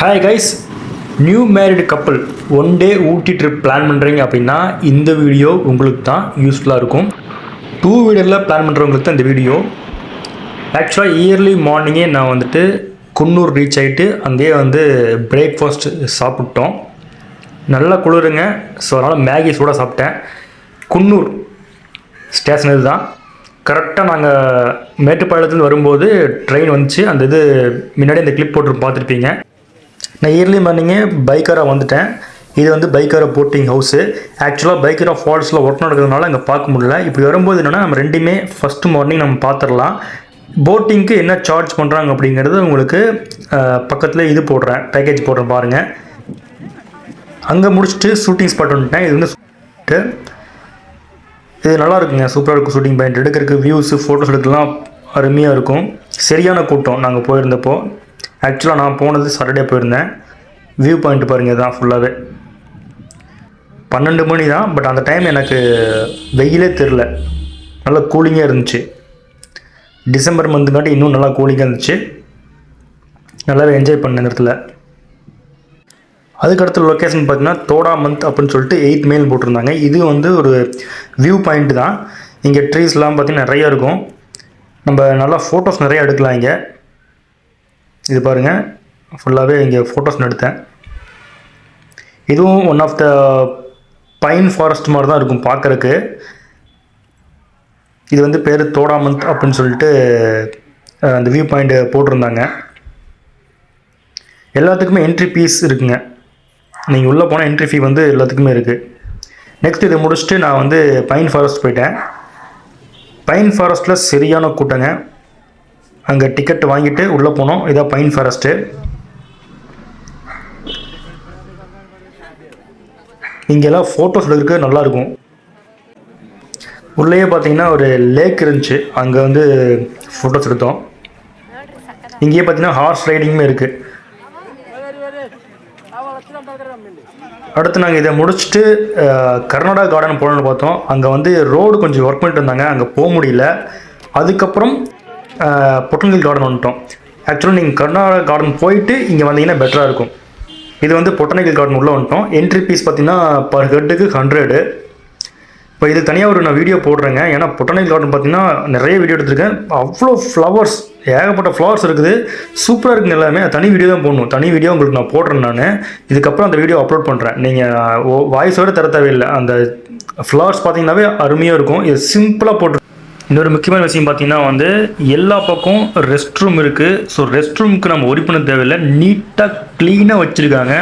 Hi guys, new married கப்பல் one day ஊட்டி trip plan பண்ணுறீங்க அப்படின்னா இந்த வீடியோ உங்களுக்கு தான் யூஸ்ஃபுல்லாக இருக்கும். 2 வீலரில் பிளான் பண்ணுறவங்களுக்கு தான் இந்த வீடியோ. ஆக்சுவலாக இயர்லி மார்னிங்கே நான் வந்துட்டு குன்னூர் ரீச் ஆகிட்டு அங்கேயே பிரேக்ஃபாஸ்ட் சாப்பிட்டோம். நல்லா குளிருங்க. ஸோ அதனால் மேகி சூடாக சாப்பிட்டேன். குன்னூர் ஸ்டேஷன் இது தான். கரெக்டாக நாங்கள் மேட்டுப்பாளையத்துலேருந்து வரும்போது ட்ரெயின் வந்துச்சு. அந்த இது முன்னாடி அந்த கிளிப் போட்டு பார்த்துருப்பீங்க. நான் இயர்லி மார்னிங்கே பைக்கராக வந்துட்டேன். இது பைக்கரா போட்டிங் ஹவுஸு. ஆக்சுவலாக பைக்கரா ஃபால்ஸில் ஒர்க் நடக்கிறதுனால அங்கே பார்க்க முடியல. இப்படி வரும்போது என்னென்னா நம்ம ரெண்டுமே ஃபஸ்ட்டு மார்னிங் நம்ம பார்த்துடலாம். போட்டிங்க்கு என்ன சார்ஜ் பண்ணுறாங்க அப்படிங்கிறது உங்களுக்கு பக்கத்தில் இது போடுறேன், பேக்கேஜ் போடுறேன் பாருங்கள். அங்கே முடிச்சுட்டு ஷூட்டிங் ஸ்பாட் வந்துட்டேன். இது நல்லா இருக்குங்க, சூப்பராக இருக்கும். ஷூட்டிங் பாயிண்ட் எடுக்கிறதுக்கு, வியூஸு, ஃபோட்டோஸ் எடுக்கலாம் அருமையாக இருக்கும். சரியான கூட்டம் நாங்கள் போயிருந்தப்போ. ஆக்சுவலாக நான் போனது சாட்டர்டே போயிருந்தேன். வியூ பாயிண்ட் பாருங்கள், தான் ஃபுல்லாகவே 12 மணி தான். பட் அந்த டைம் எனக்கு வெயிலே தெரில, நல்லா கூலிங்காக இருந்துச்சு. டிசம்பர் மந்த்துக்காட்டி இன்னும் நல்லா கூலிங்காக இருந்துச்சு. நல்லாவே என்ஜாய் பண்ண இடத்துல. அதுக்கடுத்த லொக்கேஷன் பார்த்தீங்கன்னா தோடா மந்த் அப்படின்னு சொல்லிட்டு 8 மைல் போட்டிருந்தாங்க. இது ஒரு வியூ பாயிண்ட் தான். இங்கே ட்ரீஸ்லாம் பார்த்திங்கன்னா நிறையா இருக்கும். நம்ம நல்லா ஃபோட்டோஸ் நிறையா எடுக்கலாம். இங்கே இது பாருங்கள், ஃபுல்லாகவே இங்கே ஃபோட்டோஸ் எடுத்தேன். இதுவும் one of the pine forest மாதிரி தான் இருக்கும் பார்க்குறக்கு. இது பேர் தோடா மந்த் அப்படின்னு சொல்லிட்டு அந்த வியூ பாயிண்ட் போட்டிருந்தாங்க. எல்லாத்துக்குமே என்ட்ரி ஃபீஸ் இருக்குங்க. நீங்கள் உள்ளே போனால் என்ட்ரி ஃபீ எல்லாத்துக்குமே இருக்குது. நெக்ஸ்ட் இதை முடிச்சுட்டு நான் பைன் ஃபாரஸ்ட் போயிட்டேன். பைன் ஃபாரஸ்ட்டில் சரியான கூட்டங்க. அங்கே டிக்கெட் வாங்கிட்டு உள்ளே போனோம். இதான் பைன் ஃபாரஸ்ட்டு. இங்கெல்லாம் ஃபோட்டோஸ் எடுக்கிறதுக்கு நல்லாயிருக்கும். உள்ளேயே பார்த்தீங்கன்னா ஒரு லேக் இருந்துச்சு. அங்கே ஃபோட்டோஸ் எடுத்தோம். இங்கேயே பார்த்தீங்கன்னா ஹார்ஸ் ரைடிங்குமே இருக்குது. அடுத்து நாங்கள் இதை முடிச்சுட்டு கர்நாடகா கார்டன் போகணுன்னு பார்த்தோம். அங்கே ரோடு கொஞ்சம் ஒர்க் பண்ணிட்டு இருந்தாங்க, அங்கே போக முடியல. அதுக்கப்புறம் பொட்டனிக்கல் கார்டன் வந்துட்டோம். ஆக்சுவலாக நீங்கள் கர்நாடகா கார்டன் போயிட்டு இங்கே வந்தீங்கன்னா பெட்டராக இருக்கும். இது பொட்டனிக்கல் கார்டன் உள்ளே வந்துட்டோம். என்ட்ரி ஃபீஸ் பார்த்தீங்கன்னா பர் ஹெட்டுக்கு 100. இப்போ இது தனியாக நான் வீடியோ போடுறேங்க. ஏன்னா பொட்டனிக்கல் கார்டன் பார்த்தீங்கன்னா நிறைய வீடியோ எடுத்துருக்கேன். அவ்வளோ ஃப்ளவர்ஸ், ஏகப்பட்ட ஃப்ளவர்ஸ் இருக்குது. சூப்பராக இருக்குங்க. எல்லாமே தனி வீடியோ தான் போடணும். தனி வீடியோ உங்களுக்கு நான் போடுறேன். நான் இதுக்கப்புறம் அந்த வீடியோ அப்லோட் பண்ணுறேன். நீங்கள் வாய்ஸோடு தர தேவையில்லை. அந்த ஃப்ளவர்ஸ் பார்த்தீங்கன்னாவே அருமையாக இருக்கும். இது சிம்பிளாக போட்டு. இன்னொரு முக்கியமான விஷயம் பார்த்தீங்கன்னா எல்லா பக்கம் ரெஸ்ட் ரூம் இருக்குது. ஸோ ரெஸ்ட் ரூமுக்கு நம்ம ஒரி பண்ண தேவையில்லை. நீட்டாக க்ளீனாக வச்சுருக்காங்க.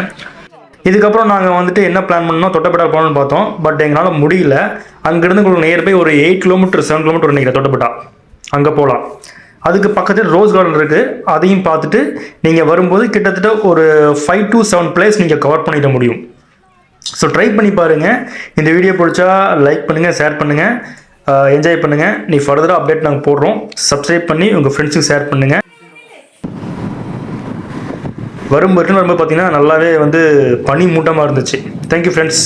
இதுக்கப்புறம் நாங்கள் என்ன பிளான் பண்ணோம், தொட்டப்பட்டா போகணும்னு பார்த்தோம். பட் எங்களால் முடியல. அங்கேருந்து உங்களுக்கு நியர்பை ஒரு 8 கிலோமீட்டர் 7 கிலோமீட்டர் நினைக்கிறேன் தொட்டப்பட்டா. அங்கே போகலாம். அதுக்கு பக்கத்தில் ரோஸ் கார்டன் இருக்குது. அதையும் பார்த்துட்டு நீங்கள் வரும்போது கிட்டத்தட்ட ஒரு 5 to 7 பிளேஸ் நீங்கள் கவர் பண்ணிட முடியும். ஸோ ட்ரை பண்ணி பாருங்கள். இந்த வீடியோ பிடிச்சா லைக் பண்ணுங்கள், ஷேர் பண்ணுங்கள், என்ஜாய் பண்ணுங்கள். நீ ஃபர்தராக அப்டேட் நாங்கள் போடுறோம். சப்ஸ்கிரைப் பண்ணி உங்கள் ஃப்ரெண்ட்ஸுக்கு ஷேர் பண்ணுங்கள். வரும்போது பார்த்தீங்கன்னா நல்லாவே பனி மூட்டமாக இருந்துச்சு. Thank you friends.